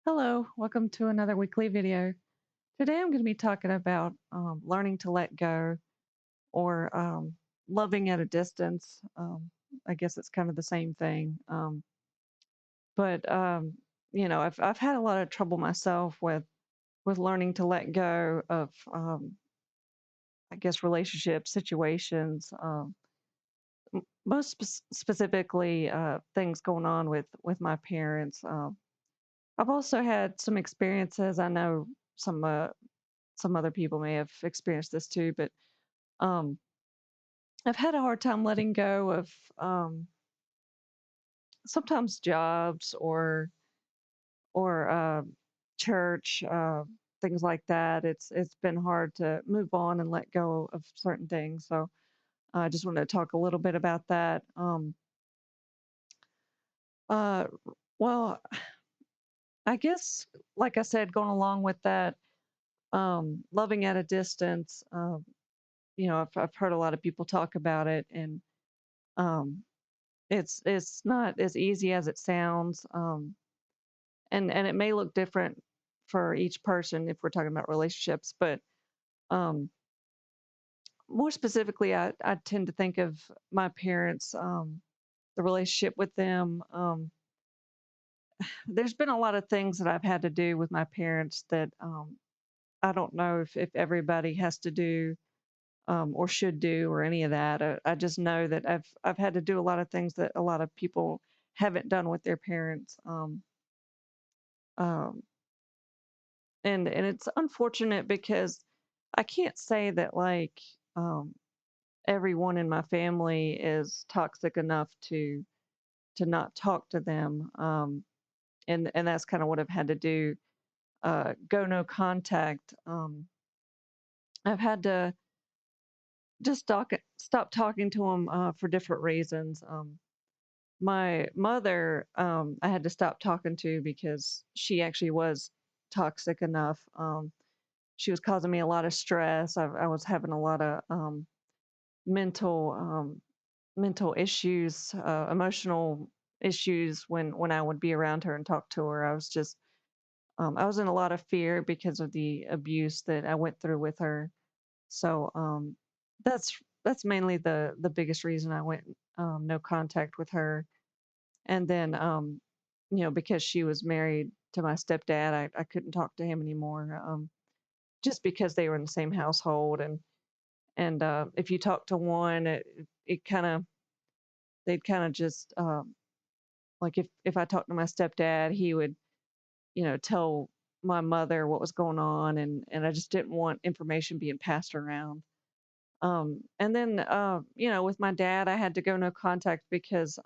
Hello, welcome to another weekly video. Today I'm going to be talking about learning to let go or loving at a distance. I guess it's kind of the same thing. But I've had a lot of trouble myself with learning to let go of I guess relationships, situations, most specifically things going on with my parents. I've also had some experiences. I know some other people may have experienced this too, but um, I've had a hard time letting go of um, sometimes jobs or church, things like that. It's been hard to move on and let go of certain things. So I just wanted to talk a little bit about that. Uh, well, I guess, like I said, going along with that, loving at a distance. I've heard a lot of people talk about it, and um, it's not as easy as it sounds, and it may look different for each person if we're talking about relationships, but um, more specifically, I tend to think of my parents, the relationship with them. There's been a lot of things that I've had to do with my parents that I don't know if everybody has to do or should do or any of that. I just know that I've had to do a lot of things that a lot of people haven't done with their parents. Um, and it's unfortunate because I can't say that um, everyone in my family is toxic enough to not talk to them. And that's kind of what I've had to do. Go no contact. I've had to just stop talking to them for different reasons. My mother, I had to stop talking to because she actually was toxic enough. She was causing me a lot of stress. I was having a lot of mental mental issues, emotional issues when I would be around her and talk to her. I was in a lot of fear because of the abuse that I went through with her. So that's that's mainly the biggest reason I went no contact with her. And then because she was married to my stepdad, I couldn't talk to him anymore. Just because they were in the same household, and if you talk to one, it kind of they'd kind of just like if I talked to my stepdad, he would tell my mother what was going on, and I just didn't want information being passed around. And then with my dad, I had to go no contact because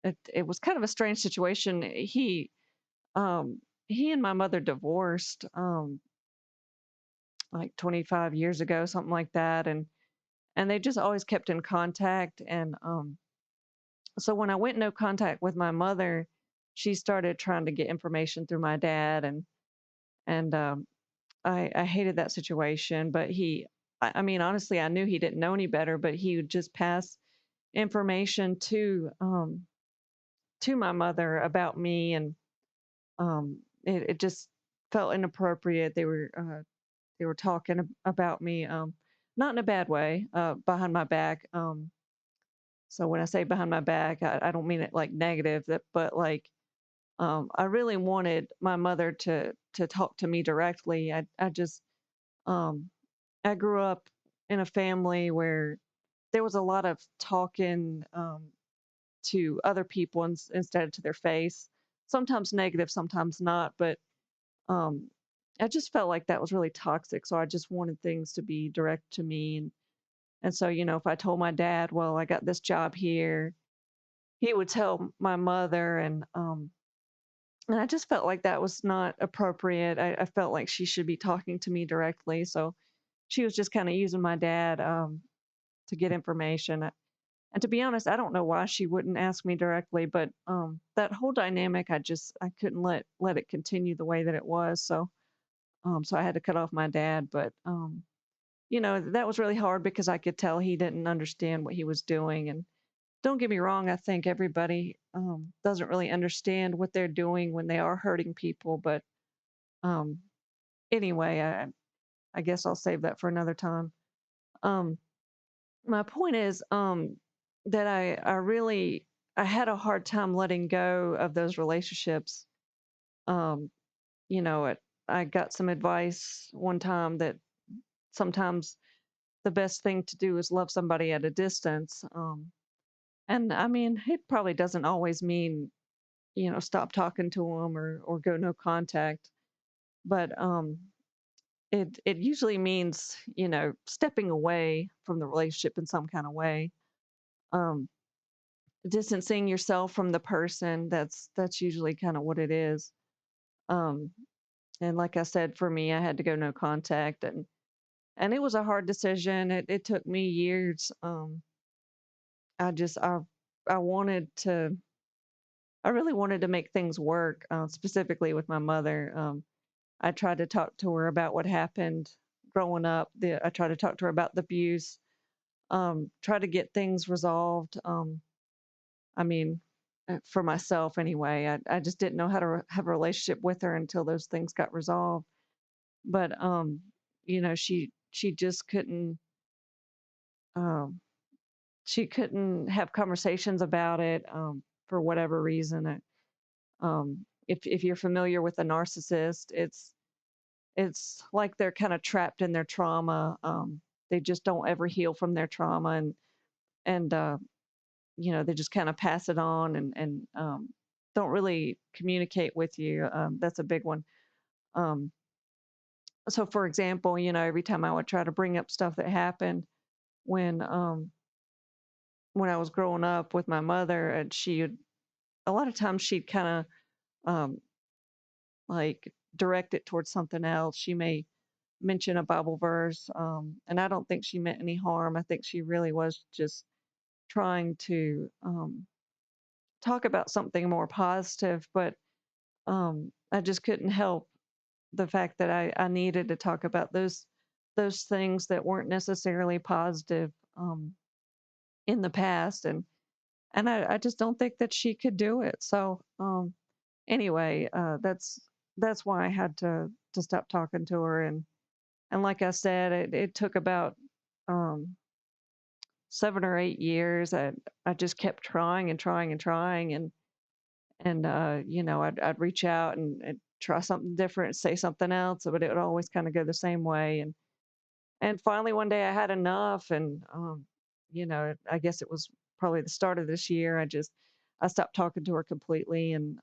it was kind of a strange situation. Um he and my mother divorced like 25 years ago, something like that, and they just always kept in contact. And so when I went no contact with my mother, she started trying to get information through my dad, and I hated that situation. But I mean, honestly, I knew he didn't know any better, but he would just pass information to my mother about me, and it just felt inappropriate. They were talking about me, not in a bad way, behind my back. So when I say behind my back, I don't mean it like negative, but like I really wanted my mother to talk to me directly. I just um, I grew up in a family where there was a lot of talking to other people instead of to their face. Sometimes negative, sometimes not, but um, I just felt like that was really toxic. So I just wanted things to be direct to me, and so if I told my dad, well, I got this job here, he would tell my mother, and I just felt like that was not appropriate. I felt like she should be talking to me directly. So she was just kind of using my dad to get information. And to be honest, I don't know why she wouldn't ask me directly, but that whole dynamic, I couldn't let it continue the way that it was. So I had to cut off my dad. But that was really hard because I could tell he didn't understand what he was doing. And don't get me wrong, I think everybody doesn't really understand what they're doing when they are hurting people. But um, anyway, I guess I'll save that for another time. Um, my point is that I really I had a hard time letting go of those relationships. Um, you know, I got some advice one time that sometimes the best thing to do is love somebody at a distance. And I mean, it probably doesn't always mean, stop talking to them or go no contact, but it usually means, stepping away from the relationship in some kind of way. Um, distancing yourself from the person, that's usually kind of what it is. Um, and like I said, for me, I had to go no contact, and it was a hard decision. It took me years. I just I wanted to I really wanted to make things work, specifically with my mother. I tried to talk to her about what happened growing up. I tried to talk to her about the abuse. Try to get things resolved. I mean, for myself anyway. I just didn't know how to have a relationship with her until those things got resolved. But she just couldn't. Um, she couldn't have conversations about it for whatever reason. If you're familiar with a narcissist, it's like they're kind of trapped in their trauma. They just don't ever heal from their trauma, and they just kind of pass it on and don't really communicate with you. That's a big one. Um, so, for example, every time I would try to bring up stuff that happened when um, when I was growing up with my mother, and a lot of times she'd kind of like direct it towards something else. She may mention a Bible verse, and I don't think she meant any harm. I think she really was just trying to talk about something more positive, but I just couldn't help the fact that I needed to talk about those things that weren't necessarily positive in the past, and I just don't think that she could do it. So anyway, that's why I had to stop talking to her, and like I said, it took about um, 7 or 8 years. I just kept trying and trying and trying, and I'd reach out and try something different, say something else, but it would always kind of go the same way. And finally one day I had enough, and I guess it was probably the start of this year. I stopped talking to her completely, and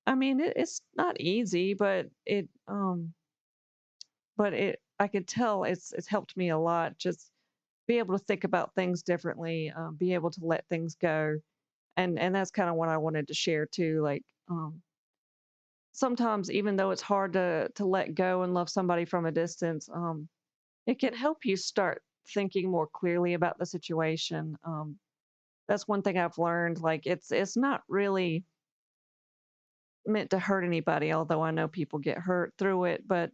I mean it's not easy, but I could tell it's helped me a lot. Just be able to think about things differently, be able to let things go, and that's kind of what I wanted to share too. Like sometimes, even though it's hard to let go and love somebody from a distance, it can help you start thinking more clearly about the situation. That's one thing I've learned. Like it's not really meant to hurt anybody, although I know people get hurt through it. But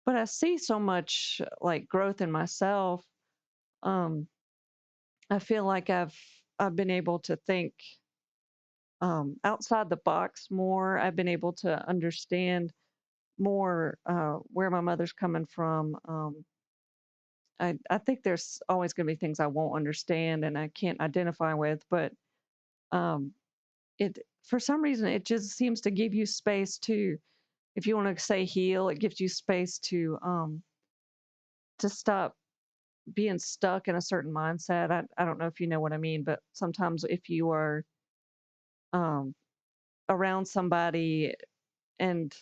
I see so much like growth in myself. Um, I feel like I've been able to think outside the box more. I've been able to understand more where my mother's coming from. I think there's always going to be things I won't understand and I can't identify with, but um, it for some reason it just seems to give you space to, if you want to say heal, it gives you space to stop being stuck in a certain mindset. I don't know if you know what I mean, but sometimes if you are um, around somebody and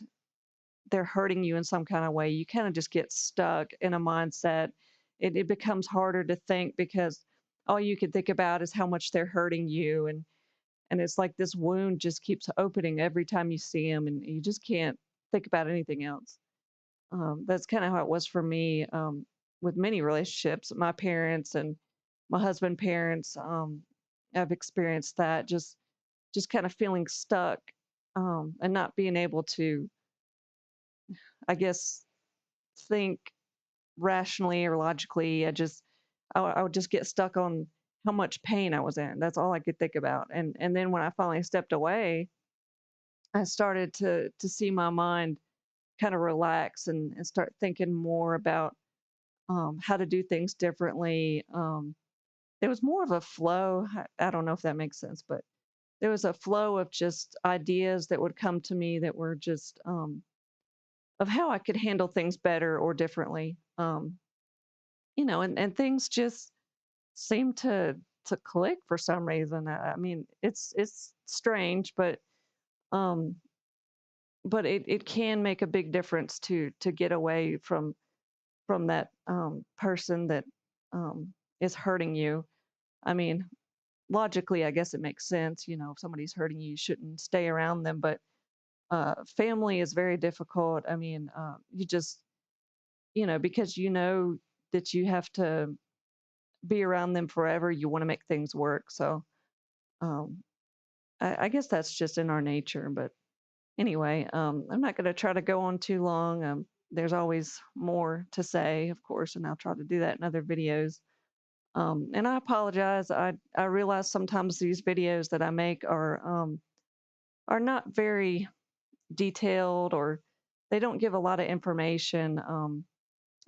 they're hurting you in some kind of way, you kind of just get stuck in a mindset. It becomes harder to think because all you can think about is how much they're hurting you, and it's like this wound just keeps opening every time you see them, and you just can't think about anything else. That's kind of how it was for me with many relationships. My parents and my husband parents, I've experienced that just kind of feeling stuck and not being able to, I guess, think rationally or logically. I would just get stuck on how much pain I was in. That's all I could think about. And then when I finally stepped away, I started to see my mind kind of relax and start thinking more about how to do things differently. There was more of a flow. I don't know if that makes sense, but there was a flow of just ideas that would come to me that were just of how I could handle things better or differently. And things just seem to click for some reason. I mean, it's strange, um, but it can make a big difference to get away from that person that is hurting you. I mean, logically, I guess it makes sense. If somebody's hurting you, you shouldn't stay around them. But family is very difficult. I mean, you just, because that you have to be around them forever, you want to make things work. So um, I guess that's just in our nature. But anyway, I'm not going to try to go on too long. There's always more to say, of course, and I'll try to do that in other videos. And I apologize. I realize sometimes these videos that I make are not very detailed, or they don't give a lot of information.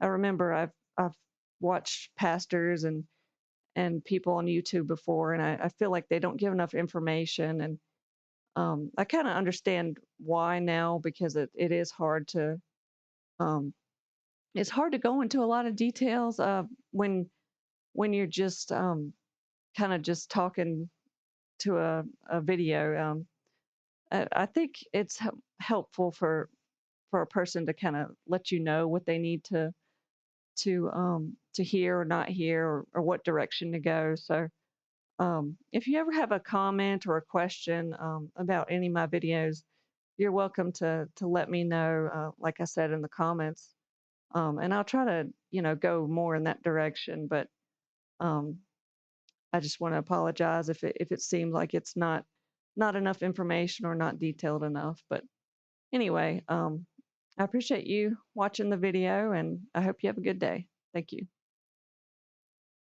I remember I've watched pastors and people on YouTube before, and I feel like they don't give enough information. And I kind of understand why now, because it is hard to um, it's hard to go into a lot of details when you're just kind of just talking to a video. I think it's helpful for a person to kind of let you know what they need to hear or not hear, or what direction to go. So if you ever have a comment or a question about any of my videos, you're welcome to let me know. Like I said, in the comments, and I'll try to go more in that direction. But um, I just want to apologize if it seems like it's not enough information or not detailed enough. But anyway, I appreciate you watching the video, and I hope you have a good day. Thank you.